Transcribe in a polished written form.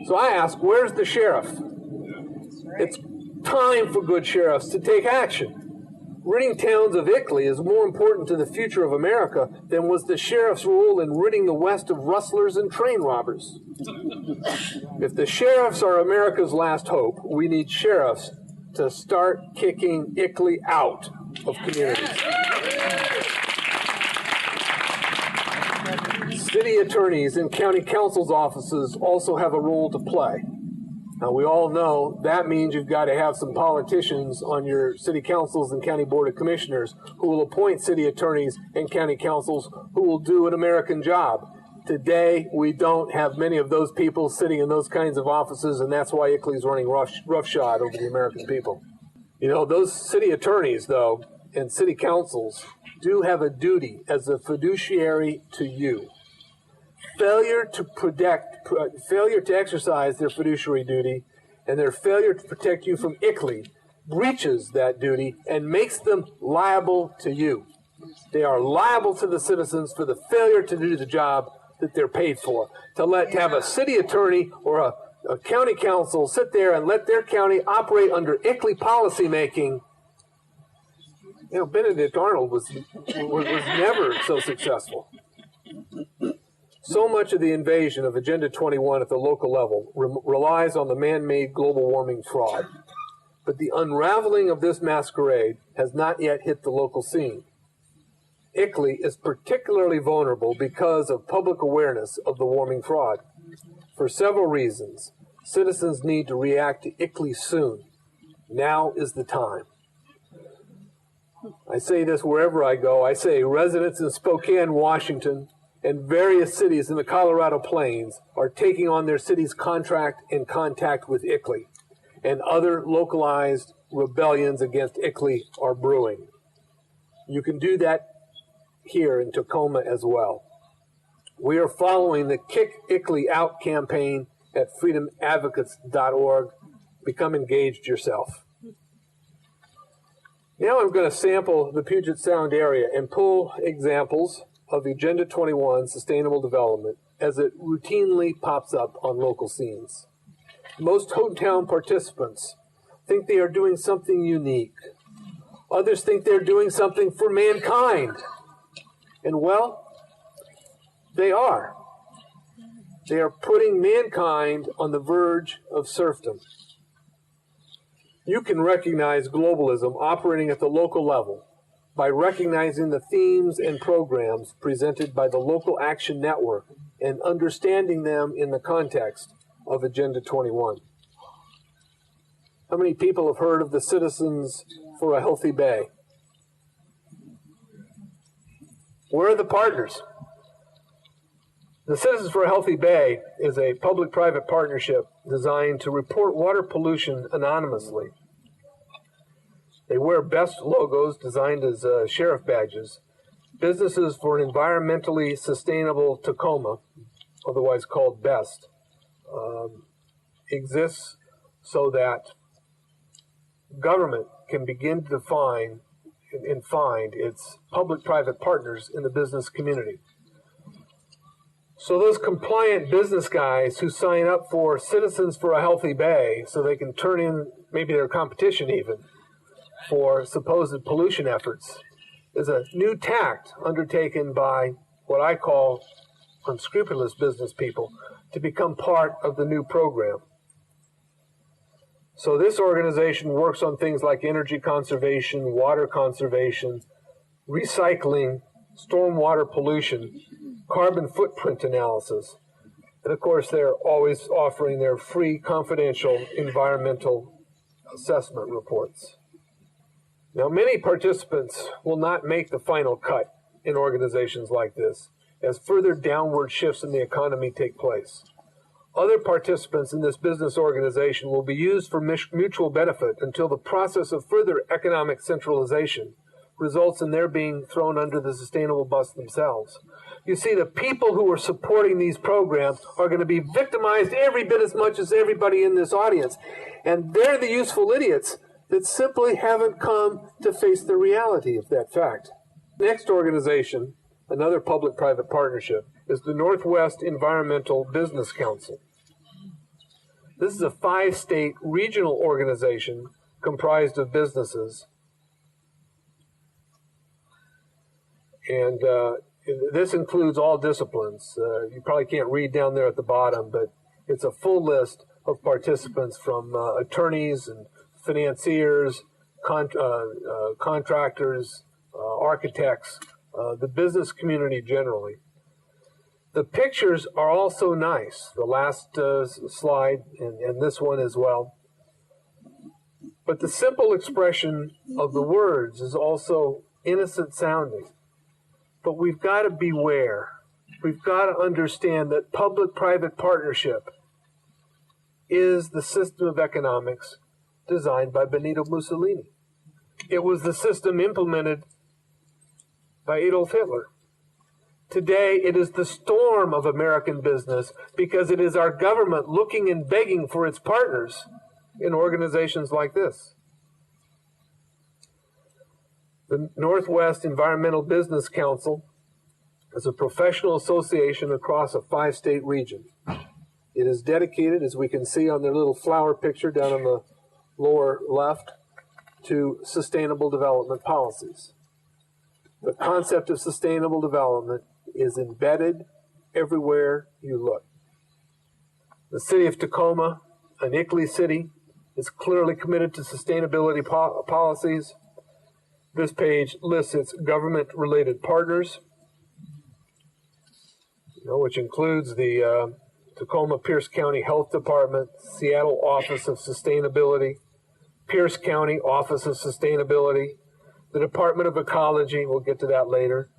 So I ask, where's the sheriff? It's time for good sheriffs to take action. Ridding towns of ICLEI is more important to the future of America than was the sheriff's role in ridding the West of rustlers and train robbers. If the sheriffs are America's last hope, we need sheriffs to start kicking ICLEI out of communities. City attorneys and county council's offices also have a role to play. Now, we all know that means you've got to have some politicians on your city councils and county board of commissioners who will appoint city attorneys and county councils who will do an American job. Today, we don't have many of those people sitting in those kinds of offices, and that's why ICLEI is running roughshod over the American people. You know, those city attorneys, though, and city councils do have a duty as a fiduciary to you. Failure to exercise their fiduciary duty and their failure to protect you from ICLEI breaches that duty and makes them liable to you. They are liable to the citizens for the failure to do the job that they're paid for. To have a city attorney or a county council sit there and let their county operate under ICLEI policy making. You know, Benedict Arnold was never so successful. So much of the invasion of Agenda 21 at the local level relies on the man-made global warming fraud. But the unraveling of this masquerade has not yet hit the local scene. ICLEI is particularly vulnerable because of public awareness of the warming fraud. For several reasons, citizens need to react to ICLEI soon. Now is the time. I say this wherever I go. I say residents in Spokane, Washington, and various cities in the Colorado Plains are taking on their city's contract and contact with ICLEI, and other localized rebellions against ICLEI are brewing. You can do that here in Tacoma as well. We are following the Kick ICLEI Out campaign at freedomadvocates.org. Become engaged yourself. Now I'm going to sample the Puget Sound area and pull examples of Agenda 21 sustainable development as it routinely pops up on local scenes. Most hometown participants think they are doing something unique. Others think they're doing something for mankind. And well, they are. They are putting mankind on the verge of serfdom. You can recognize globalism operating at the local level by recognizing the themes and programs presented by the Local Action Network and understanding them in the context of Agenda 21. How many people have heard of the Citizens for a Healthy Bay? Where are the partners? The Citizens for a Healthy Bay is a public-private partnership designed to report water pollution anonymously. They wear BEST logos designed as sheriff badges. Businesses for an Environmentally Sustainable Tacoma, otherwise called BEST, exists so that government can begin to define and find its public-private partners in the business community. So those compliant business guys who sign up for Citizens for a Healthy Bay so they can turn in maybe their competition even for supposed pollution efforts is a new tact undertaken by what I call unscrupulous business people to become part of the new program. So this organization works on things like energy conservation, water conservation, recycling, stormwater pollution, carbon footprint analysis. And of course, they're always offering their free, confidential environmental assessment reports. Now, many participants will not make the final cut in organizations like this as further downward shifts in the economy take place. Other participants in this business organization will be used for mutual benefit until the process of further economic centralization results in their being thrown under the sustainable bus themselves. You see, the people who are supporting these programs are going to be victimized every bit as much as everybody in this audience. And they're the useful idiots that simply haven't come to face the reality of that fact. Next organization, another public-private partnership, is the Northwest Environmental Business Council. This is a 5-state regional organization comprised of businesses. And this includes all disciplines. You probably can't read down there at the bottom, but it's a full list of participants from attorneys and financiers, contractors, architects, the business community generally. The pictures are also nice, the last slide and this one as well. But the simple expression of the words is also innocent sounding. But we've got to beware. We've got to understand that public-private partnership is the system of economics designed by Benito Mussolini. It was the system implemented by Adolf Hitler. Today, it is the storm of American business because it is our government looking and begging for its partners in organizations like this. The Northwest Environmental Business Council is a professional association across a 5-state region. It is dedicated, as we can see on their little flower picture down on the lower left, to sustainable development policies. The concept of sustainable development is embedded everywhere you look. The city of Tacoma, an ICLEI city, is clearly committed to sustainability policies. This page lists its government-related partners, which includes the Tacoma Pierce County Health Department, Seattle Office of Sustainability, Pierce County Office of Sustainability, the Department of Ecology, we'll get to that later,